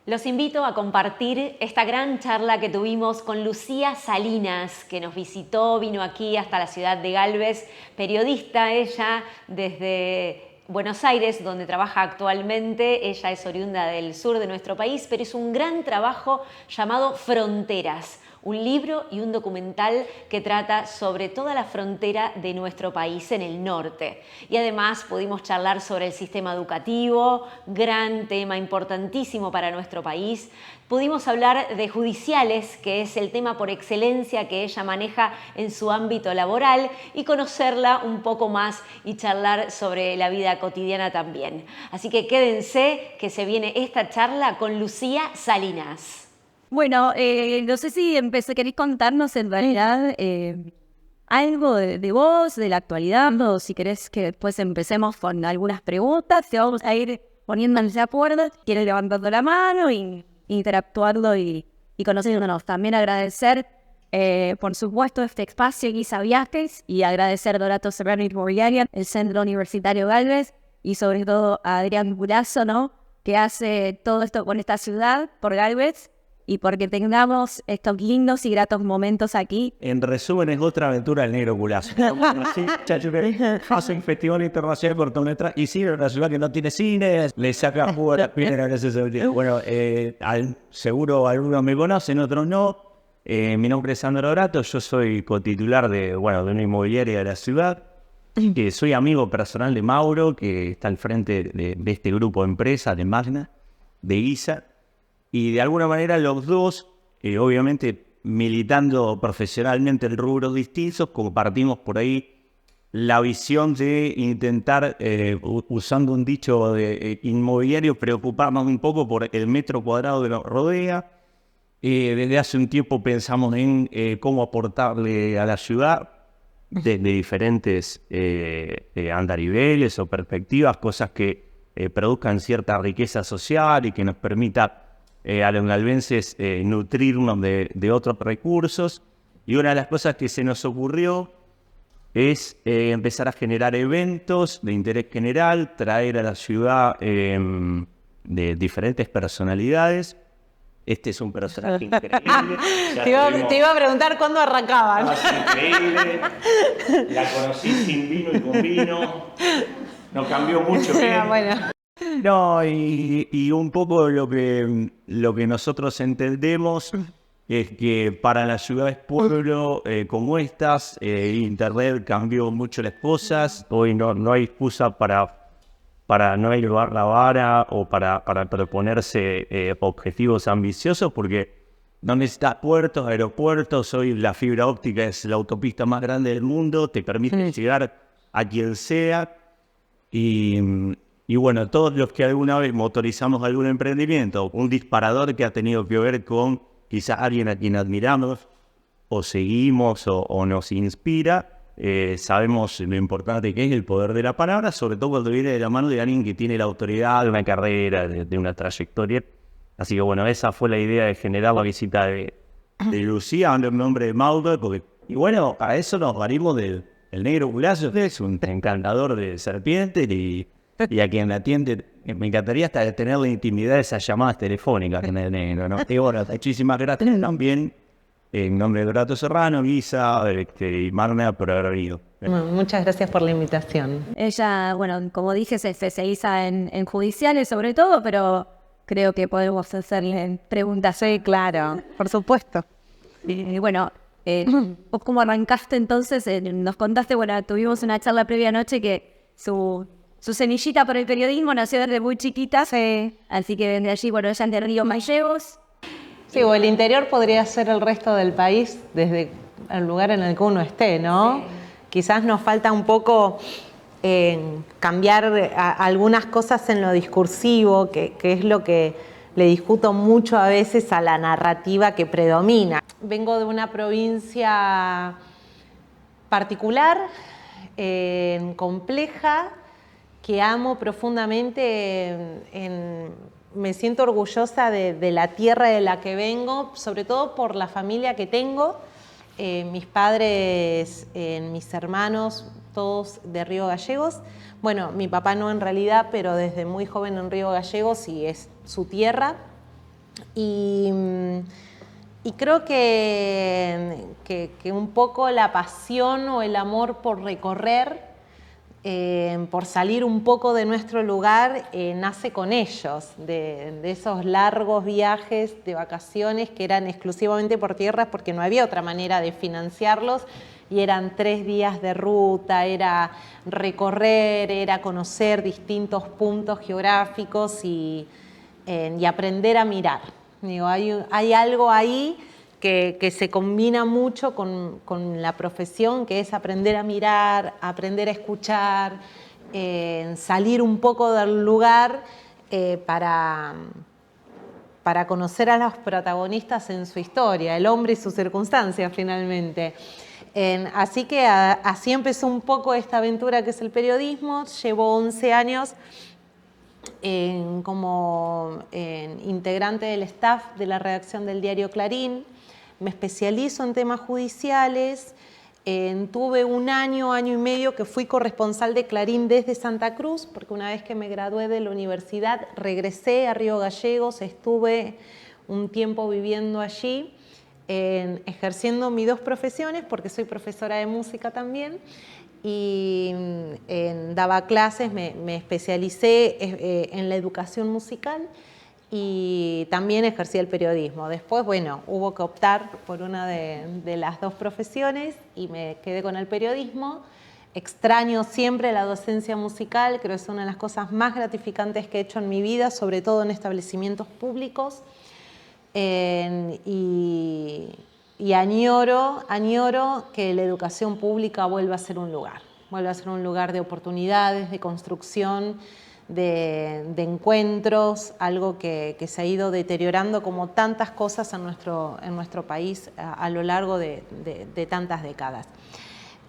Los invito a compartir esta gran charla que tuvimos con Lucía Salinas, que nos visitó, vino aquí hasta la ciudad de Galvez, periodista ella desde Buenos Aires, donde trabaja actualmente. Ella es oriunda del sur de nuestro país, pero hizo un gran trabajo llamado Fronteras, un libro y un documental que trata sobre toda la frontera de nuestro país en el norte. Y además pudimos charlar sobre el sistema educativo, gran tema importantísimo para nuestro país. Pudimos hablar de judiciales, que es el tema por excelencia que ella maneja en su ámbito laboral, y conocerla un poco más y charlar sobre la vida cotidiana también. Así que quédense, que se viene esta charla con Lucía Salinas. Bueno, no sé si queréis contarnos en realidad algo de vos, de la actualidad, o si querés que después empecemos con algunas preguntas, te vamos a ir poniéndonos de acuerdo, quieres levantando la mano y interactuando y conociéndonos. También agradecer, por supuesto, este espacio Guisa Viajes, y agradecer a Dorato Serrano Inmobiliaria, el Centro Universitario Galvez, y sobre todo a Adrián Burazo, ¿no?, que hace todo esto con esta ciudad, por Galvez, y porque tengamos estos lindos y gratos momentos aquí. En resumen, es otra aventura del negro culazo. Hace un festival internacional de cortometraje y sí, en una ciudad que no tiene cine, le saca jugo a las piedras gracias a Dios. Bueno, seguro algunos me conocen, otros no. Mi nombre es Sandro Dorato, yo soy cotitular de una inmobiliaria de la ciudad. Que soy amigo personal de Mauro, que está al frente de este grupo de empresas, de Magna, de Guisa. Y de alguna manera los dos, obviamente militando profesionalmente en rubros distintos, compartimos por ahí la visión de intentar, usando un dicho de inmobiliario, preocuparnos un poco por el metro cuadrado que nos rodea. Desde hace un tiempo pensamos en cómo aportarle a la ciudad desde diferentes andariveles o perspectivas, cosas que produzcan cierta riqueza social y que nos permita a los galvenses nutrirnos de otros recursos. Y una de las cosas que se nos ocurrió es empezar a generar eventos de interés general, traer a la ciudad de diferentes personalidades. Este es un personaje increíble. Te iba a preguntar cuándo arrancaban. Increíble. La conocí sin vino y con vino. No cambió mucho. Bueno. No, y un poco lo que nosotros entendemos es que para las ciudades pueblo como estas, Internet cambió mucho las cosas. Hoy no hay excusa para no elevar la vara o para proponerse objetivos ambiciosos, porque no necesitas puertos, aeropuertos. Hoy la fibra óptica es la autopista más grande del mundo, te permite llegar a quien sea. Y bueno, todos los que alguna vez motorizamos algún emprendimiento, un disparador que ha tenido que ver con quizás alguien a quien admiramos o seguimos o nos inspira, sabemos lo importante que es el poder de la palabra, sobre todo cuando viene de la mano de alguien que tiene la autoridad de una carrera, de una trayectoria. Así que bueno, esa fue la idea de generar la visita de Lucía, dando el nombre de Mauro, y bueno, a eso nos valimos del negro culazo, que es un encantador de serpientes y a quien atiende. Me encantaría hasta tener la intimidad de esas llamadas telefónicas en el negro, ¿no? Y bueno, muchísimas gracias también, en nombre de Dorato Serrano, Guisa y Magna, por haber venido. Muchas gracias por la invitación. Ella, bueno, como dije, se especializa en judiciales sobre todo, pero creo que podemos hacerle preguntas. Sí, claro, por supuesto. Bueno, vos como arrancaste entonces, nos contaste, bueno, tuvimos una charla previa anoche que su semillita por el periodismo nació desde muy chiquita. Sí. Así que desde allí, bueno, ella es de Río Gallegos. Sí, o el interior podría ser el resto del país desde el lugar en el que uno esté, ¿no? Sí. Quizás nos falta un poco cambiar algunas cosas en lo discursivo, que es lo que le discuto mucho a veces a la narrativa que predomina. Vengo de una provincia particular, compleja, que amo profundamente. Me siento orgullosa de la tierra de la que vengo, sobre todo por la familia que tengo. Mis padres, mis hermanos, todos de Río Gallegos. Bueno, mi papá no en realidad, pero desde muy joven en Río Gallegos y es su tierra. Y creo que un poco la pasión o el amor por recorrer, por salir un poco de nuestro lugar, nace con ellos, de esos largos viajes de vacaciones que eran exclusivamente por tierra porque no había otra manera de financiarlos y eran 3 días de ruta, era recorrer, era conocer distintos puntos geográficos y aprender a mirar. Digo, hay algo ahí que se combina mucho con la profesión, que es aprender a mirar, aprender a escuchar, salir un poco del lugar para conocer a los protagonistas en su historia, el hombre y sus circunstancias finalmente. Así que así empezó un poco esta aventura que es el periodismo. Llevo 11 años como integrante del staff de la redacción del diario Clarín. Me especializo en temas judiciales. Tuve un año y medio que fui corresponsal de Clarín desde Santa Cruz, porque una vez que me gradué de la universidad regresé a Río Gallegos, estuve un tiempo viviendo allí, ejerciendo mis 2 profesiones, porque soy profesora de música también, y daba clases, me especialicé en la educación musical y también ejercí el periodismo. Después, bueno, hubo que optar por una de las 2 profesiones y me quedé con el periodismo. Extraño siempre la docencia musical, creo que es una de las cosas más gratificantes que he hecho en mi vida, sobre todo en establecimientos públicos. Y añoro que la educación pública vuelva a ser un lugar de oportunidades, de construcción, de encuentros, algo que se ha ido deteriorando como tantas cosas en nuestro país a lo largo de tantas décadas.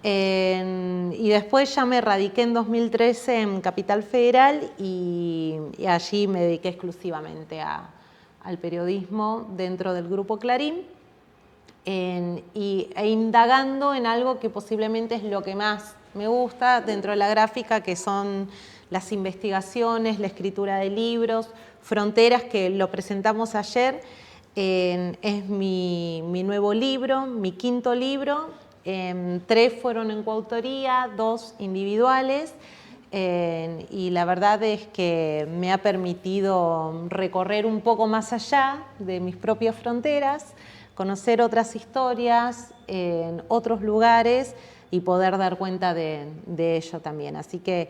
Y después ya me radiqué en 2013 en Capital Federal y allí me dediqué exclusivamente al periodismo dentro del Grupo Clarín e indagando en algo que posiblemente es lo que más me gusta dentro de la gráfica, que son las investigaciones, la escritura de libros. Fronteras, que lo presentamos ayer, es mi nuevo libro, mi 5º libro. 3 fueron en coautoría, 2 individuales. Y la verdad es que me ha permitido recorrer un poco más allá de mis propias fronteras, conocer otras historias en otros lugares y poder dar cuenta de ello también. Así que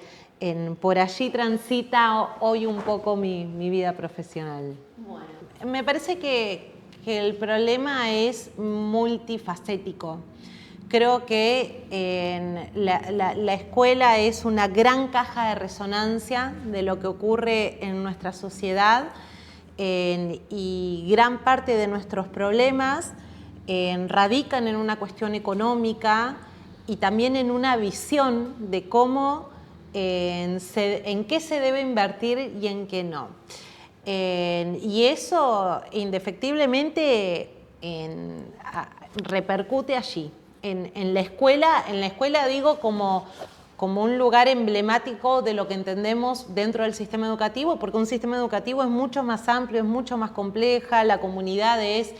por allí transita hoy un poco mi vida profesional. Bueno. Me parece que el problema es multifacético. Creo que la escuela es una gran caja de resonancia de lo que ocurre en nuestra sociedad y gran parte de nuestros problemas radican en una cuestión económica y también en una visión de cómo, en qué se debe invertir y en qué no. Y eso indefectiblemente repercute allí. En la escuela digo como un lugar emblemático de lo que entendemos dentro del sistema educativo, porque un sistema educativo es mucho más amplio, es mucho más compleja, la comunidad es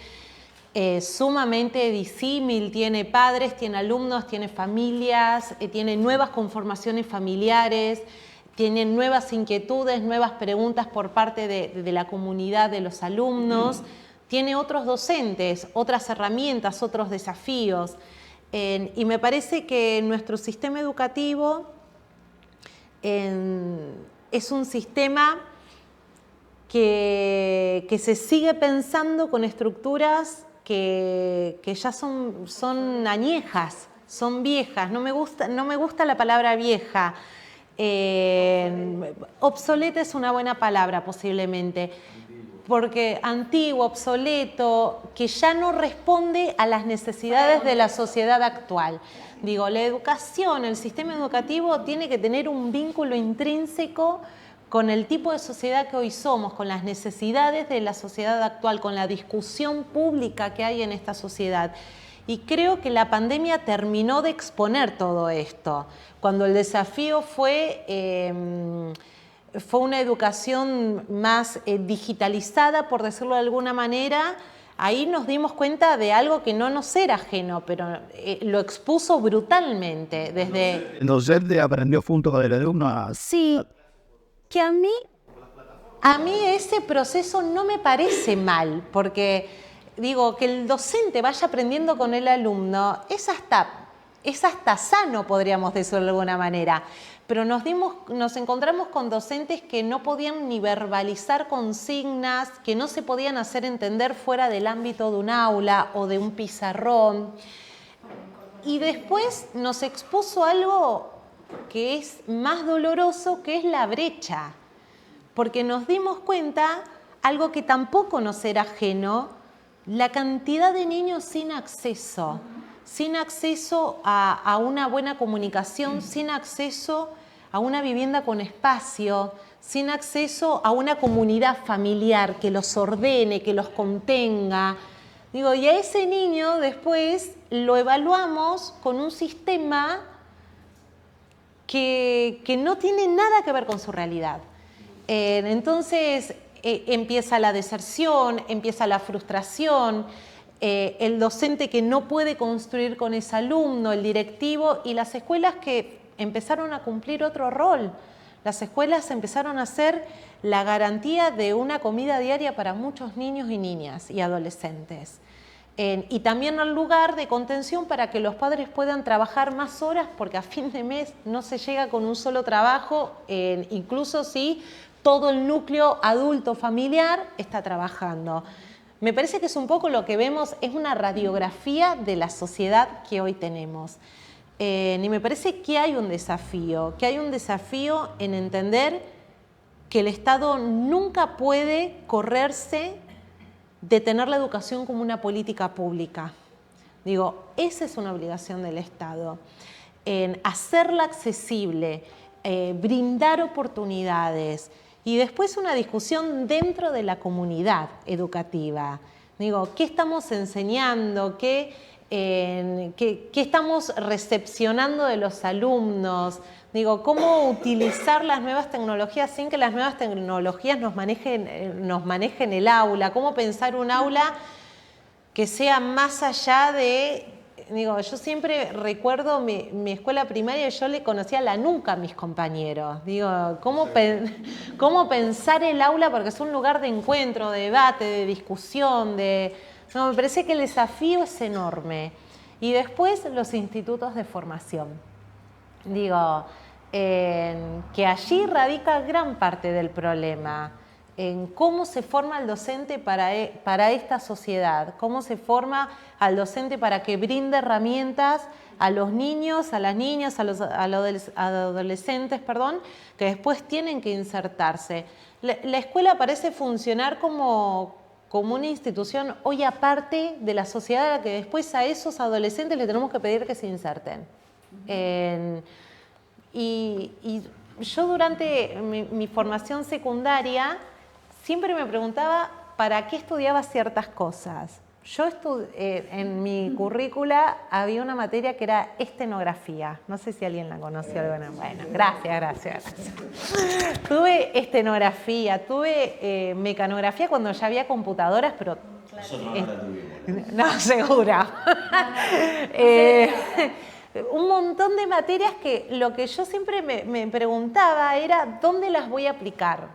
sumamente disímil, tiene padres, tiene alumnos, tiene familias, tiene nuevas conformaciones familiares, tiene nuevas inquietudes, nuevas preguntas por parte de la comunidad de los alumnos, tiene otros docentes, otras herramientas, otros desafíos. Y me parece que nuestro sistema educativo es un sistema que se sigue pensando con estructuras que ya son añejas, son viejas. No me gusta la palabra vieja. Obsoleta es una buena palabra posiblemente, porque antiguo, obsoleto, que ya no responde a las necesidades de la sociedad actual. Digo, la educación, el sistema educativo tiene que tener un vínculo intrínseco con el tipo de sociedad que hoy somos, con las necesidades de la sociedad actual, con la discusión pública que hay en esta sociedad. Y creo que la pandemia terminó de exponer todo esto, cuando el desafío fue fue una educación más digitalizada, por decirlo de alguna manera, ahí nos dimos cuenta de algo que no nos era ajeno, pero lo expuso brutalmente. Desde... El docente aprendió junto con el alumno a... Sí, que a mí ese proceso no me parece mal, porque digo, que el docente vaya aprendiendo con el alumno es hasta sano, podríamos decirlo de alguna manera. Pero nos encontramos con docentes que no podían ni verbalizar consignas, que no se podían hacer entender fuera del ámbito de un aula o de un pizarrón. Y después nos expuso algo que es más doloroso, que es la brecha. Porque nos dimos cuenta, algo que tampoco nos era ajeno, la cantidad de niños sin acceso a una buena comunicación, sin acceso a una vivienda con espacio, sin acceso a una comunidad familiar que los ordene, que los contenga. Digo, y a ese niño después lo evaluamos con un sistema que no tiene nada que ver con su realidad. Entonces empieza la deserción, empieza la frustración, el docente que no puede construir con ese alumno, el directivo, y las escuelas que empezaron a cumplir otro rol. Las escuelas empezaron a ser la garantía de una comida diaria para muchos niños y niñas y adolescentes. Y también el lugar de contención para que los padres puedan trabajar más horas, porque a fin de mes no se llega con un solo trabajo, incluso si todo el núcleo adulto familiar está trabajando. Me parece que es un poco lo que vemos, es una radiografía de la sociedad que hoy tenemos. Y me parece que hay un desafío en entender que el Estado nunca puede correrse de tener la educación como una política pública. Digo, esa es una obligación del Estado, en hacerla accesible, brindar oportunidades y después una discusión dentro de la comunidad educativa. Digo, ¿qué estamos enseñando? ¿Qué estamos recepcionando de los alumnos? Digo, ¿cómo utilizar las nuevas tecnologías sin que las nuevas tecnologías nos manejen el aula? ¿Cómo pensar un aula que sea más allá de... Digo, yo siempre recuerdo mi escuela primaria, yo le conocía la nuca a mis compañeros. Digo, ¿cómo pensar el aula? Porque es un lugar de encuentro, de debate, de discusión, No, me parece que el desafío es enorme. Y después los institutos de formación. Digo, que allí radica gran parte del problema, en cómo se forma el docente para esta sociedad, cómo se forma al docente para que brinde herramientas a los niños, a las niñas, a los adolescentes, que después tienen que insertarse. La escuela parece funcionar como una institución hoy aparte de la sociedad, a la que después a esos adolescentes les tenemos que pedir que se inserten. Y yo durante mi formación secundaria siempre me preguntaba para qué estudiaba ciertas cosas. En mi currícula había una materia que era estenografía. No sé si alguien la conoció. Bueno, gracias. Tuve estenografía, tuve mecanografía cuando ya había computadoras, pero... Eso no la tuvimos. No, seguro. Un montón de materias que lo que yo siempre me preguntaba era ¿dónde las voy a aplicar?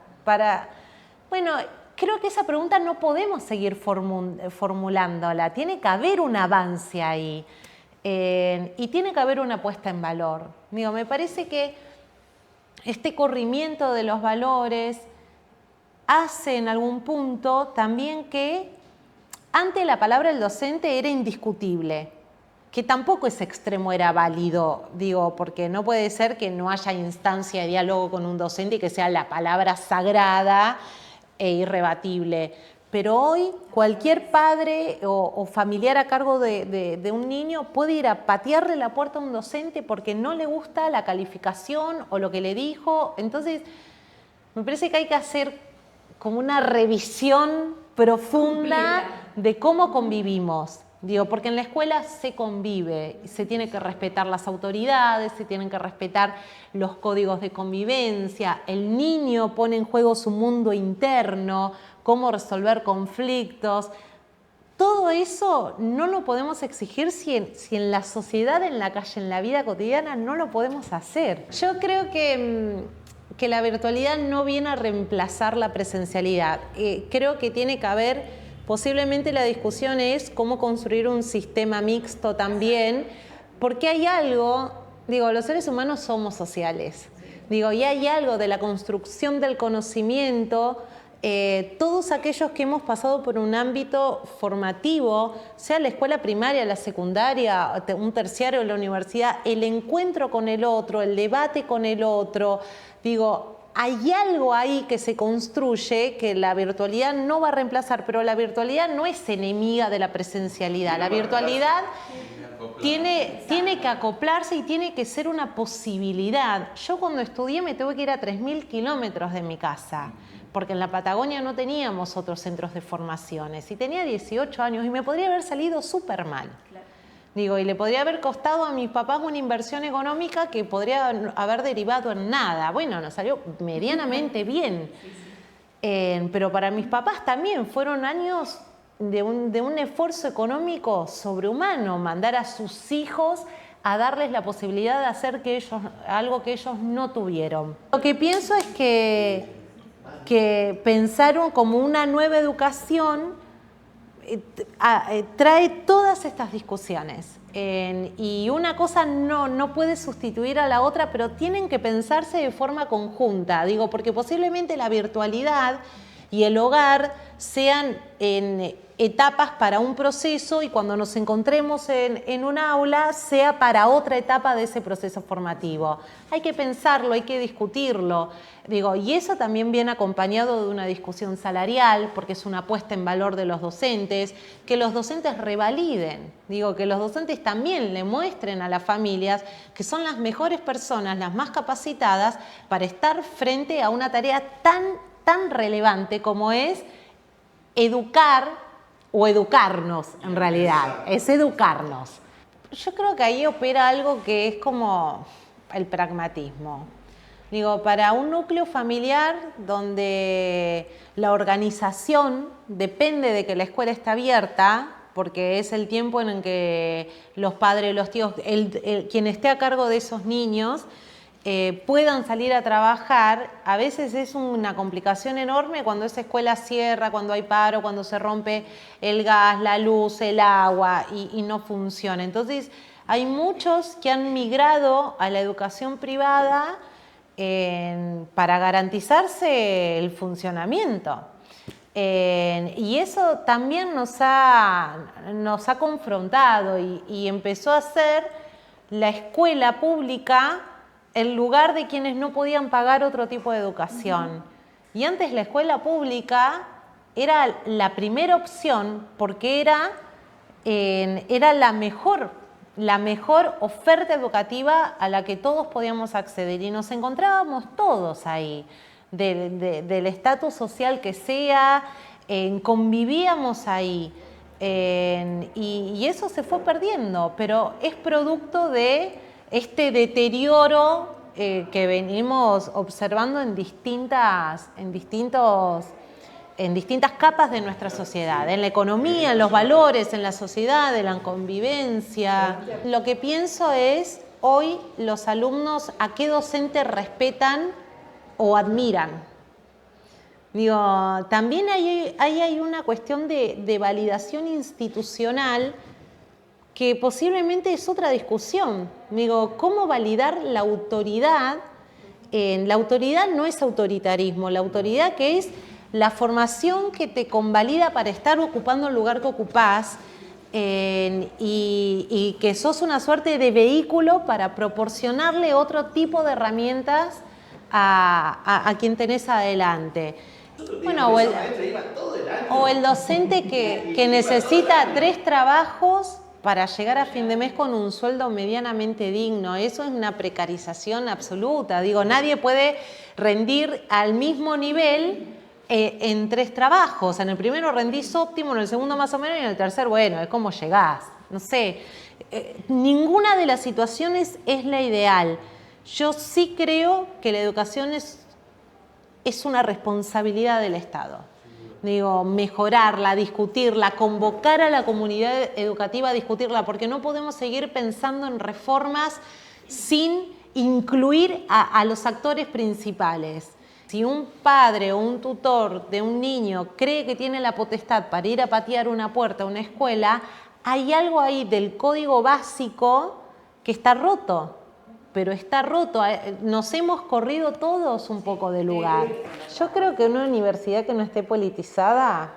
Bueno, creo que esa pregunta no podemos seguir formulándola. Tiene que haber un avance ahí y tiene que haber una puesta en valor. Digo, me parece que este corrimiento de los valores hace en algún punto también que antes la palabra del docente era indiscutible, que tampoco ese extremo era válido, digo, porque no puede ser que no haya instancia de diálogo con un docente y que sea la palabra sagrada e irrebatible. Pero hoy cualquier padre o familiar a cargo de un niño puede ir a patearle la puerta a un docente porque no le gusta la calificación o lo que le dijo. Entonces, me parece que hay que hacer como una revisión profunda de cómo convivimos Digo, porque en la escuela se convive, se tiene que respetar las autoridades, se tienen que respetar los códigos de convivencia, el niño pone en juego su mundo interno, cómo resolver conflictos. Todo eso no lo podemos exigir si en la sociedad, en la calle, en la vida cotidiana no lo podemos hacer. Yo creo que la virtualidad no viene a reemplazar la presencialidad. Creo que tiene que haber, posiblemente la discusión es cómo construir un sistema mixto también, porque hay algo, digo, los seres humanos somos sociales, digo, y hay algo de la construcción del conocimiento. Todos aquellos que hemos pasado por un ámbito formativo, sea la escuela primaria, la secundaria, un terciario o la universidad, el encuentro con el otro, el debate con el otro, digo, hay algo ahí que se construye que la virtualidad no va a reemplazar, pero la virtualidad no es enemiga de la presencialidad. La virtualidad tiene que acoplarse y tiene que ser una posibilidad. Yo cuando estudié me tuve que ir a 3.000 kilómetros de mi casa, porque en la Patagonia no teníamos otros centros de formaciones y tenía 18 años y me podría haber salido súper mal. Digo, y le podría haber costado a mis papás una inversión económica que podría haber derivado en nada. Bueno, nos salió medianamente bien. Pero para mis papás también fueron años de un esfuerzo económico sobrehumano, mandar a sus hijos a darles la posibilidad de hacer algo que ellos no tuvieron. Lo que pienso es que pensaron como una nueva educación trae todas estas discusiones y una cosa no puede sustituir a la otra, pero tienen que pensarse de forma conjunta, digo, porque posiblemente la virtualidad y el hogar sean en etapas para un proceso y cuando nos encontremos en un aula sea para otra etapa de ese proceso formativo. Hay que pensarlo, hay que discutirlo. Digo, y eso también viene acompañado de una discusión salarial, porque es una puesta en valor de los docentes, que los docentes revaliden, digo, que los docentes también le muestren a las familias que son las mejores personas, las más capacitadas para estar frente a una tarea tan relevante como es educar o educarnos en realidad, es educarnos. Yo creo que ahí opera algo que es como el pragmatismo. Digo, para un núcleo familiar donde la organización depende de que la escuela esté abierta, porque es el tiempo en el que los padres, los tíos, quien esté a cargo de esos niños, puedan salir a trabajar, a veces es una complicación enorme cuando esa escuela cierra, cuando hay paro, cuando se rompe el gas, la luz, el agua y no funciona. Entonces, hay muchos que han migrado a la educación privada para garantizarse el funcionamiento. Y eso también nos ha confrontado y empezó a ser la escuela pública el lugar de quienes no podían pagar otro tipo de educación. Y antes la escuela pública era la primera opción porque era la mejor oferta educativa a la que todos podíamos acceder y nos encontrábamos todos ahí, del estatus social que sea, convivíamos ahí y eso se fue perdiendo, pero es producto de este deterioro que venimos observando en distintas capas de nuestra sociedad, en la economía, en los valores, en la sociedad, en la convivencia. Lo que pienso es, hoy los alumnos, ¿a qué docente respetan o admiran? Digo, también hay una cuestión de validación institucional que posiblemente es otra discusión. Digo, ¿cómo validar la autoridad? La autoridad no es autoritarismo, la autoridad que es la formación que te convalida para estar ocupando el lugar que ocupás y que sos una suerte de vehículo para proporcionarle otro tipo de herramientas a quien tenés adelante. Bueno, o el docente que necesita 3 trabajos para llegar a fin de mes con un sueldo medianamente digno. Eso es una precarización absoluta. Digo, nadie puede rendir al mismo nivel en 3 trabajos. En el primero rendís óptimo, en el segundo más o menos, y en el tercer, bueno, es como llegás. No sé, ninguna de las situaciones es la ideal. Yo sí creo que la educación es una responsabilidad del Estado. Digo, mejorarla, discutirla, convocar a la comunidad educativa a discutirla, porque no podemos seguir pensando en reformas sin incluir a los actores principales. Si un padre o un tutor de un niño cree que tiene la potestad para ir a patear una puerta a una escuela, hay algo ahí del código básico que está roto. Pero está roto, nos hemos corrido todos un poco de lugar. Yo creo que una universidad que no esté politizada,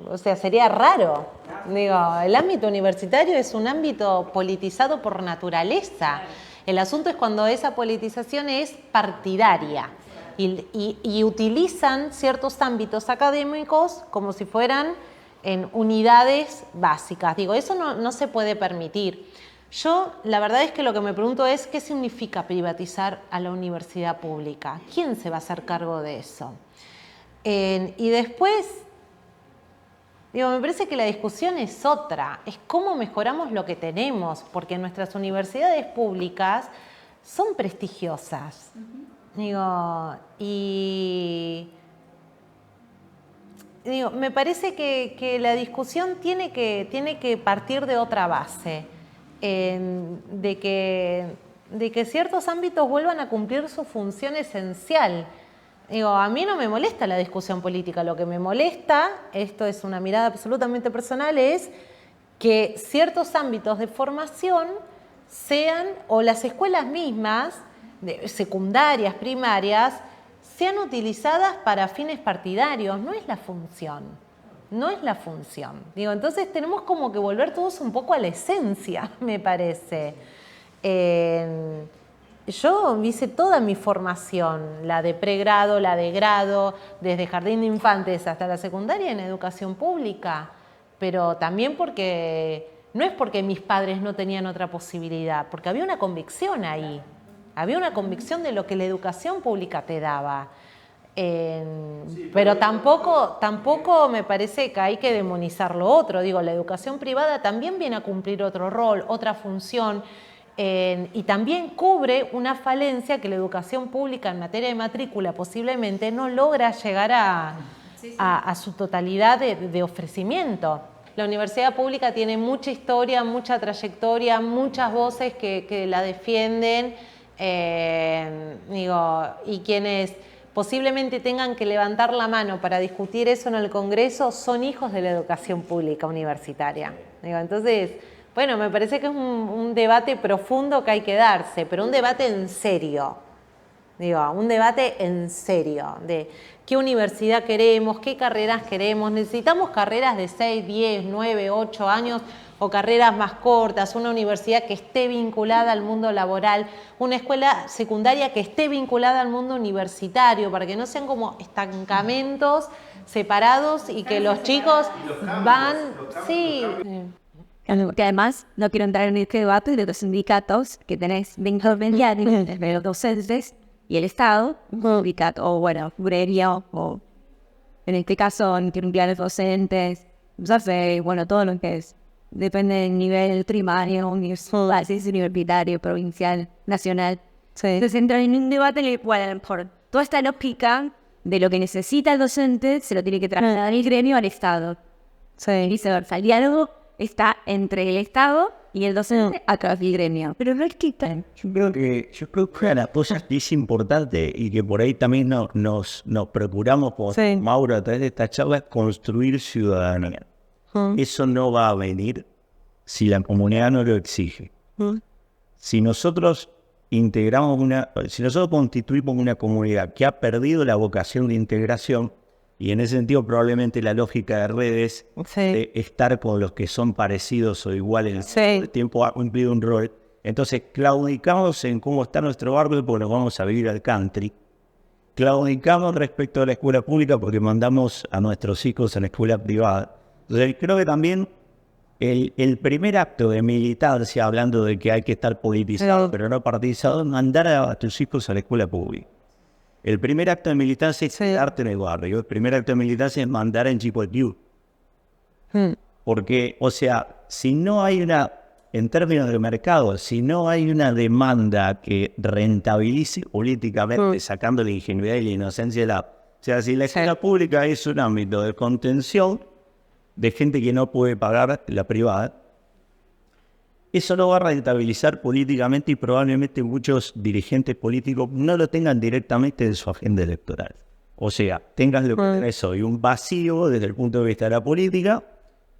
o sea, sería raro. Digo, el ámbito universitario es un ámbito politizado por naturaleza. El asunto es cuando esa politización es partidaria y utilizan ciertos ámbitos académicos como si fueran en unidades básicas. Digo, eso no se puede permitir. Yo, la verdad es que lo que me pregunto es, ¿qué significa privatizar a la universidad pública? ¿Quién se va a hacer cargo de eso? Y después, digo, me parece que la discusión es otra, es cómo mejoramos lo que tenemos, porque nuestras universidades públicas son prestigiosas. Digo, me parece que la discusión tiene que partir de otra base. De que ciertos ámbitos vuelvan a cumplir su función esencial. Digo, a mí no me molesta la discusión política, lo que me molesta, esto es una mirada absolutamente personal, es que ciertos ámbitos de formación sean, o las escuelas mismas, secundarias, primarias, sean utilizadas para fines partidarios, no es la función. No es la función. Digo, entonces tenemos como que volver todos un poco a la esencia, me parece. Yo hice toda mi formación, la de pregrado, la de grado, desde jardín de infantes hasta la secundaria en educación pública, pero también no es porque mis padres no tenían otra posibilidad, porque había una convicción ahí, había una convicción de lo que la educación pública te daba. Pero tampoco me parece que hay que demonizar lo otro. Digo, la educación privada también viene a cumplir otro rol, otra función, y también cubre una falencia que la educación pública en materia de matrícula posiblemente no logra llegar a su totalidad de ofrecimiento. La universidad pública tiene mucha historia, mucha trayectoria, muchas voces que la defienden, y quienes posiblemente tengan que levantar la mano para discutir eso en el Congreso son hijos de la educación pública universitaria. Entonces, bueno, me parece que es un debate profundo que hay que darse, pero un debate en serio. Un debate en serio de qué universidad queremos, qué carreras queremos. Necesitamos carreras de 6, 10, 9, 8 años o carreras más cortas, una universidad que esté vinculada al mundo laboral, una escuela secundaria que esté vinculada al mundo universitario, para que no sean como estancamentos separados y que los chicos van... Sí. Que además, no quiero entrar en este debate de los sindicatos que tenés vínculos entre los docentes y el Estado, sindicato, o bueno, gremio, o en este caso, los docentes, no sé, bueno, todo lo que es. Depende del nivel primario, universitario, provincial, nacional. Sí. Entonces entra en un debate en el cual, por toda esta lógica de lo que necesita el docente, se lo tiene que trasladar el gremio al Estado. Sí. Y viceversa. El diálogo está entre el Estado y el docente a través del gremio. Pero no es que... Yo creo que una cosa que es importante y que por ahí también nos procuramos con Mauro a través de esta charla es construir ciudadanía. Eso no va a venir si la comunidad no lo exige. Si nosotros constituimos una comunidad que ha perdido la vocación de integración, y en ese sentido probablemente la lógica de redes de estar con los que son parecidos o iguales el tiempo ha cumplido un rol, entonces claudicamos en cómo está nuestro barrio porque nos vamos a vivir al country. Claudicamos respecto a la escuela pública porque mandamos a nuestros hijos a la escuela privada. Entonces creo que también el primer acto de militancia, hablando de que hay que estar politizado pero no partidizado, es mandar a tus hijos a la escuela pública. El primer acto de militancia es quedarte en el barrio. El primer acto de militancia es mandar en Chico el View. Porque, o sea, si no hay en términos de mercado, si no hay una demanda que rentabilice políticamente, sacando la ingenuidad y la inocencia o sea, si la escuela pública es un ámbito de contención de gente que no puede pagar la privada, eso no va a rentabilizar políticamente y probablemente muchos dirigentes políticos no lo tengan directamente en su agenda electoral. O sea, tengan lo que tenés hoy, un vacío desde el punto de vista de la política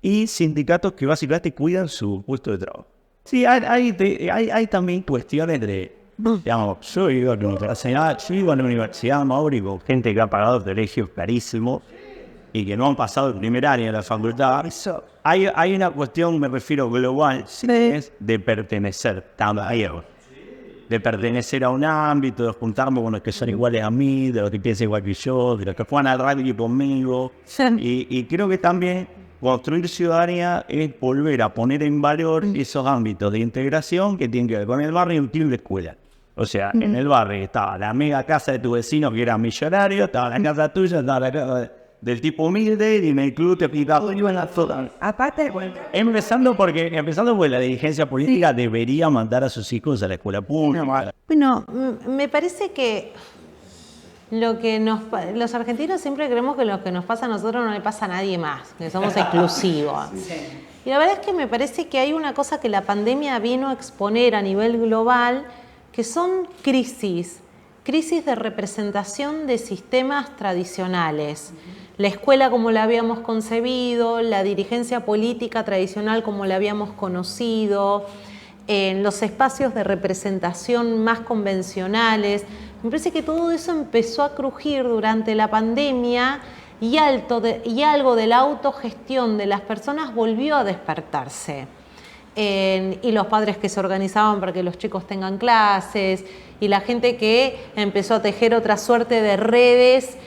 y sindicatos que básicamente cuidan su puesto de trabajo. Sí, hay también cuestiones de, digamos, yo iba a la universidad, Mauri, con gente que ha pagado colegios carísimos y que no han pasado el primer año de la facultad. Hay una cuestión, me refiero global, es de pertenecer también. De pertenecer a un ámbito, de juntarme con los que son iguales a mí, de los que piensan igual que yo, de los que juegan al rugby conmigo. Y creo que también construir ciudadanía es volver a poner en valor esos ámbitos de integración que tienen que ver con el barrio y un club de escuela. O sea, en el barrio estaba la mega casa de tu vecino que era millonario, estaba la casa tuya, estaba la casa del tipo humilde, y en el club te picaba yo en la zona. Aparte, empezando porque la dirigencia política debería mandar a sus hijos a la escuela pública. Bueno, me parece que los argentinos siempre creemos que lo que nos pasa a nosotros no le pasa a nadie más, que somos exclusivos. Y la verdad es que me parece que hay una cosa que la pandemia vino a exponer a nivel global, que son crisis de representación de sistemas tradicionales. La escuela como la habíamos concebido, la dirigencia política tradicional como la habíamos conocido, en los espacios de representación más convencionales. Me parece que todo eso empezó a crujir durante la pandemia y algo de la autogestión de las personas volvió a despertarse. Y los padres que se organizaban para que los chicos tengan clases, y la gente que empezó a tejer otra suerte de redes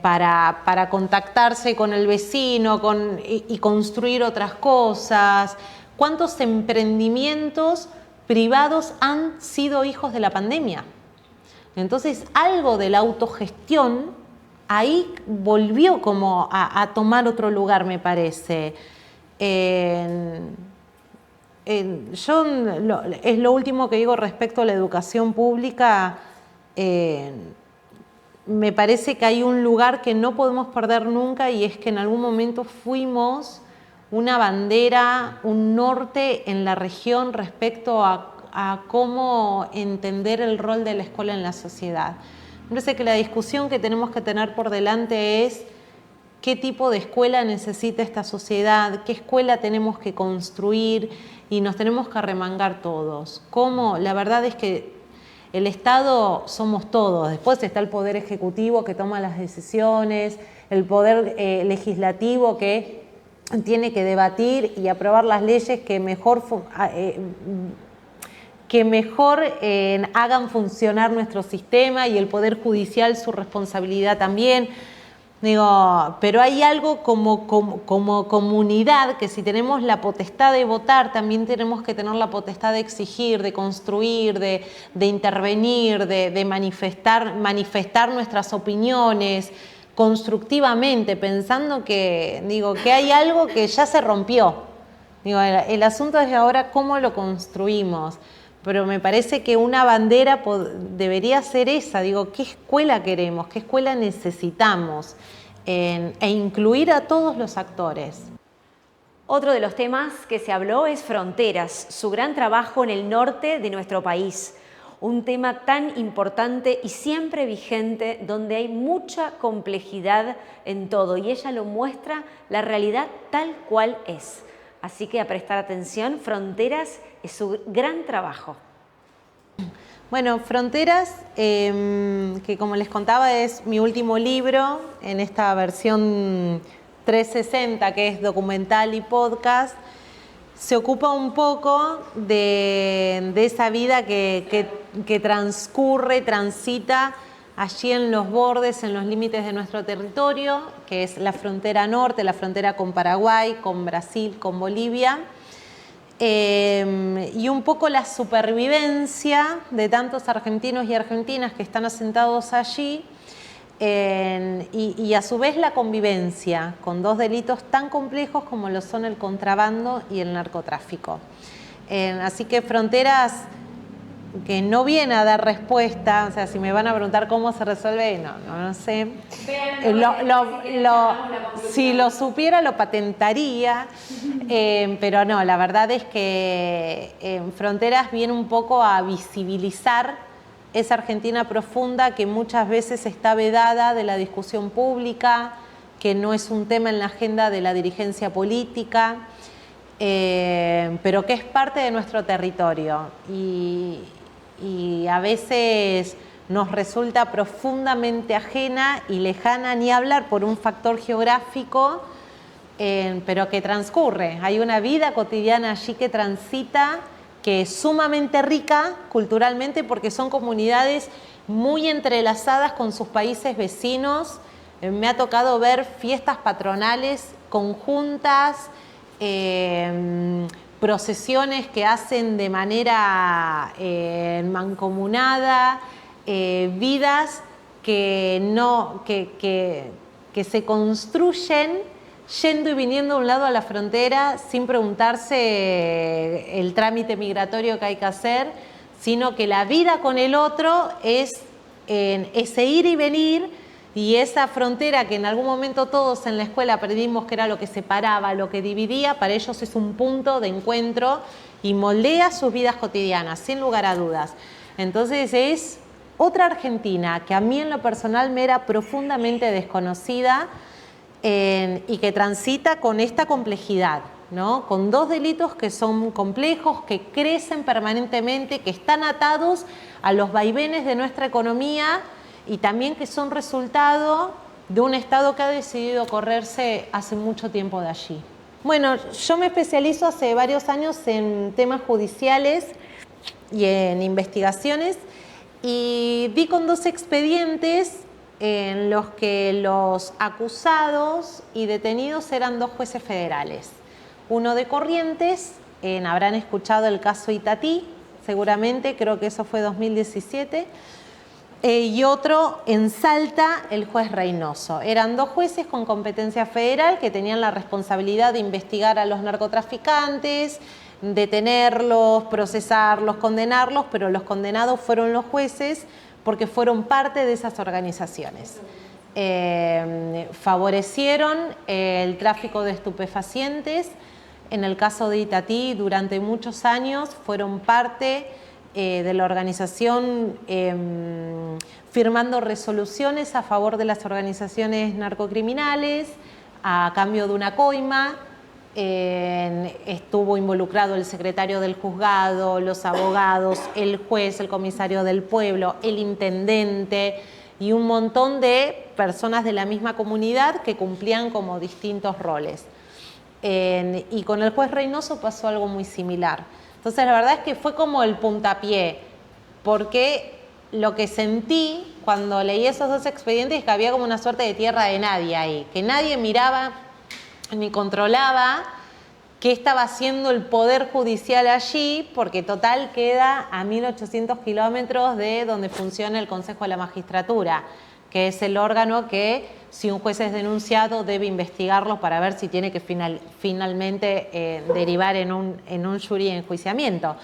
para contactarse con el vecino y construir otras cosas. ¿Cuántos emprendimientos privados han sido hijos de la pandemia? Entonces, algo de la autogestión ahí volvió como a tomar otro lugar, me parece. Yo es lo último que digo respecto a la educación pública. Me parece que hay un lugar que no podemos perder nunca, y es que en algún momento fuimos una bandera, un norte en la región respecto a cómo entender el rol de la escuela en la sociedad. Me parece que la discusión que tenemos que tener por delante es qué tipo de escuela necesita esta sociedad, qué escuela tenemos que construir, y nos tenemos que arremangar todos. ¿Cómo? La verdad es que el Estado somos todos, después está el Poder Ejecutivo que toma las decisiones, el Poder Legislativo que tiene que debatir y aprobar las leyes que mejor hagan funcionar nuestro sistema, y el Poder Judicial su responsabilidad también. Digo, pero hay algo como comunidad que si tenemos la potestad de votar, también tenemos que tener la potestad de exigir, de construir, de intervenir, de manifestar nuestras opiniones constructivamente, pensando que hay algo que ya se rompió. Digo, el asunto es ahora cómo lo construimos. Pero me parece que una bandera debería ser esa. Digo, ¿qué escuela queremos? ¿Qué escuela necesitamos? E incluir a todos los actores. Otro de los temas que se habló es fronteras, su gran trabajo en el norte de nuestro país. Un tema tan importante y siempre vigente, donde hay mucha complejidad en todo, y ella lo muestra la realidad tal cual es. Así que a prestar atención, Fronteras es su gran trabajo. Bueno, Fronteras, que como les contaba es mi último libro en esta versión 360, que es documental y podcast, se ocupa un poco de esa vida que transita allí en los bordes, en los límites de nuestro territorio, que es la frontera norte, la frontera con Paraguay, con Brasil, con Bolivia. y un poco la supervivencia de tantos argentinos y argentinas que están asentados allí, y a su vez la convivencia con dos delitos tan complejos como lo son el contrabando y el narcotráfico. Así que Fronteras, que no viene a dar respuesta, o sea, si me van a preguntar cómo se resuelve, no sé. Si lo supiera, lo patentaría, pero no, la verdad es que Fronteras viene un poco a visibilizar esa Argentina profunda que muchas veces está vedada de la discusión pública, que no es un tema en la agenda de la dirigencia política, pero que es parte de nuestro territorio y a veces nos resulta profundamente ajena y lejana, ni hablar por un factor geográfico, pero que transcurre. Hay una vida cotidiana allí que transita, que es sumamente rica culturalmente porque son comunidades muy entrelazadas con sus países vecinos. Me ha tocado ver fiestas patronales conjuntas, procesiones que hacen de manera mancomunada, vidas que se construyen yendo y viniendo de un lado a la frontera sin preguntarse el trámite migratorio que hay que hacer, sino que la vida con el otro es ese ir y venir, y esa frontera que en algún momento todos en la escuela aprendimos que era lo que separaba, lo que dividía, para ellos es un punto de encuentro y moldea sus vidas cotidianas, sin lugar a dudas. Entonces es otra Argentina que a mí en lo personal me era profundamente desconocida, y que transita con esta complejidad, ¿no? Con dos delitos que son complejos, que crecen permanentemente, que están atados a los vaivenes de nuestra economía y también que son resultado de un Estado que ha decidido correrse hace mucho tiempo de allí. Bueno, yo me especializo hace varios años en temas judiciales y en investigaciones, y di con dos expedientes en los que los acusados y detenidos eran dos jueces federales. Uno de Corrientes, habrán escuchado el caso Itatí, seguramente, creo que eso fue 2017, y otro en Salta, el juez Reynoso. Eran dos jueces con competencia federal que tenían la responsabilidad de investigar a los narcotraficantes, detenerlos, procesarlos, condenarlos, pero los condenados fueron los jueces porque fueron parte de esas organizaciones. Favorecieron el tráfico de estupefacientes. En el caso de Itatí, durante muchos años fueron parte de la organización, firmando resoluciones a favor de las organizaciones narcocriminales a cambio de una coima. Estuvo involucrado el secretario del juzgado, los abogados, el juez, el comisario del pueblo, el intendente y un montón de personas de la misma comunidad que cumplían como distintos roles. Y con el juez Reynoso pasó algo muy similar. Entonces la verdad es que fue como el puntapié, porque lo que sentí cuando leí esos dos expedientes es que había como una suerte de tierra de nadie ahí, que nadie miraba ni controlaba qué estaba haciendo el Poder Judicial allí, porque total queda a 1800 kilómetros de donde funciona el Consejo de la Magistratura, que es el órgano que, si un juez es denunciado, debe investigarlo para ver si tiene que finalmente derivar en un jury de enjuiciamiento.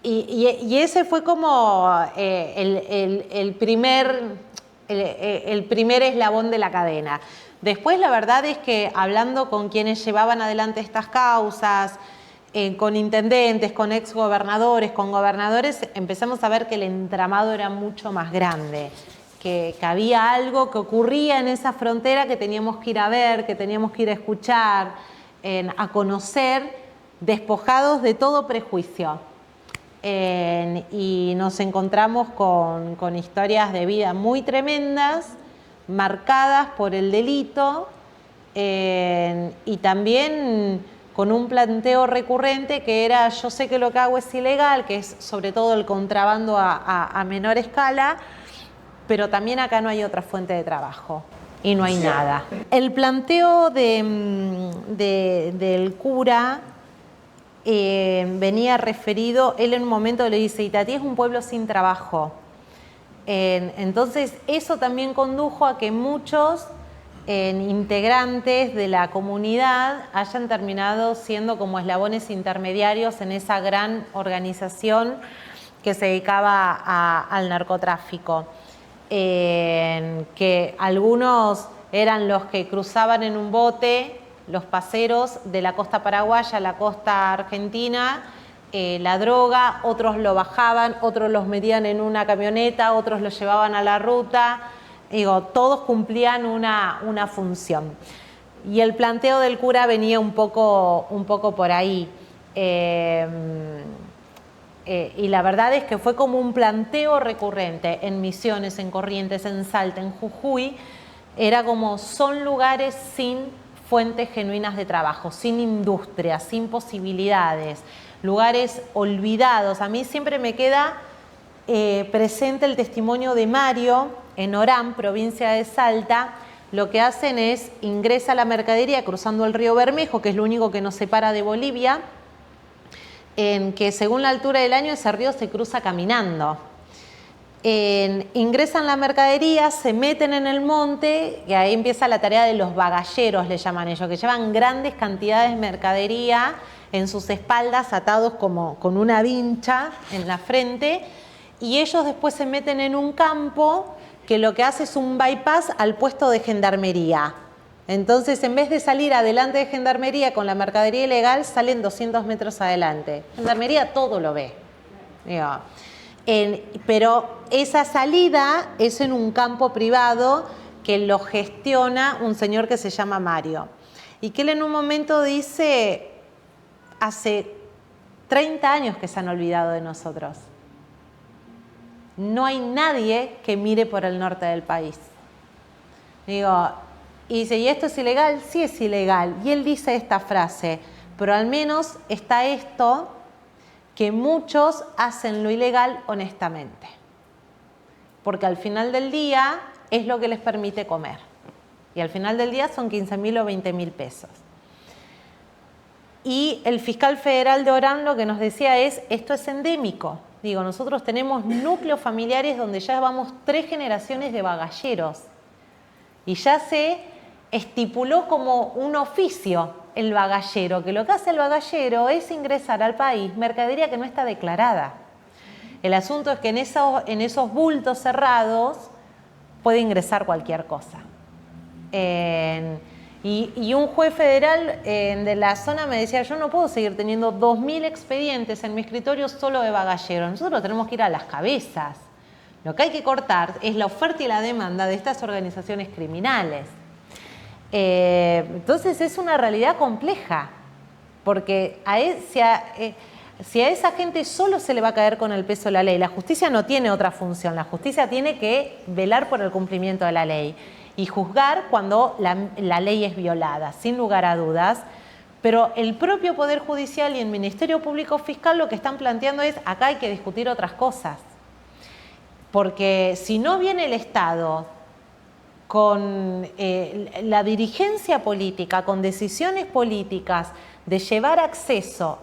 Y ese fue como el primer eslabón de la cadena. Después la verdad es que hablando con quienes llevaban adelante estas causas, con intendentes, con exgobernadores, con gobernadores, empezamos a ver que el entramado era mucho más grande, que había algo que ocurría en esa frontera que teníamos que ir a ver, que teníamos que ir a escuchar, a conocer, despojados de todo prejuicio. Y nos encontramos con historias de vida muy tremendas, marcadas por el delito, y también con un planteo recurrente que era: yo sé que lo que hago es ilegal, que es sobre todo el contrabando a menor escala, pero también acá no hay otra fuente de trabajo. y no hay nada. El planteo del cura venía referido, él en un momento le dice, Itatí es un pueblo sin trabajo. Entonces eso también condujo a que muchos integrantes de la comunidad hayan terminado siendo como eslabones intermediarios en esa gran organización que se dedicaba al narcotráfico. Que algunos eran los que cruzaban en un bote, los paseros de la costa paraguaya a la costa argentina, la droga, otros lo bajaban, otros los metían en una camioneta, otros lo llevaban a la ruta. Digo, todos cumplían una función. Y el planteo del cura venía un poco por ahí. Y la verdad es que fue como un planteo recurrente en Misiones, en Corrientes, en Salta, en Jujuy. Era como, son lugares sin fuentes genuinas de trabajo, sin industria, sin posibilidades, lugares olvidados. A mí siempre me queda presente el testimonio de Mario en Orán, provincia de Salta. Lo que hacen es, ingresa la mercadería cruzando el río Bermejo, que es lo único que nos separa de Bolivia, en que según la altura del año ese río se cruza caminando. Ingresan la mercadería, se meten en el monte y ahí empieza la tarea de los bagalleros, le llaman ellos, que llevan grandes cantidades de mercadería en sus espaldas, atados como con una vincha en la frente, y ellos después se meten en un campo que lo que hace es un bypass al puesto de gendarmería. Entonces, en vez de salir adelante de gendarmería con la mercadería ilegal, salen 200 metros adelante. Gendarmería todo lo ve. Digo, pero esa salida es en un campo privado que lo gestiona un señor que se llama Mario. Y que él en un momento dice, hace 30 años que se han olvidado de nosotros. No hay nadie que mire por el norte del país. Digo, y dice, ¿y esto es ilegal? Sí es ilegal. Y él dice esta frase, pero al menos está esto, que muchos hacen lo ilegal honestamente. Porque al final del día es lo que les permite comer. Y al final del día son 15.000 o 20.000 pesos. Y el fiscal federal de Orán lo que nos decía es, esto es endémico. Digo, nosotros tenemos núcleos familiares donde ya vamos 3 generaciones de bagalleros. Y ya se estipuló como un oficio el bagallero, que lo que hace el bagallero es ingresar al país mercadería que no está declarada. El asunto es que en esos bultos cerrados puede ingresar cualquier cosa. Y un juez federal de la zona me decía, yo no puedo seguir teniendo 2.000 expedientes en mi escritorio solo de bagalleros. Nosotros tenemos que ir a las cabezas. Lo que hay que cortar es la oferta y la demanda de estas organizaciones criminales. Entonces es una realidad compleja, porque si a esa gente solo se le va a caer con el peso de la ley, la justicia no tiene otra función, la justicia tiene que velar por el cumplimiento de la ley y juzgar cuando la ley es violada, sin lugar a dudas, pero el propio Poder Judicial y el Ministerio Público Fiscal lo que están planteando es, acá hay que discutir otras cosas, porque si no viene el Estado con la dirigencia política, con decisiones políticas de llevar acceso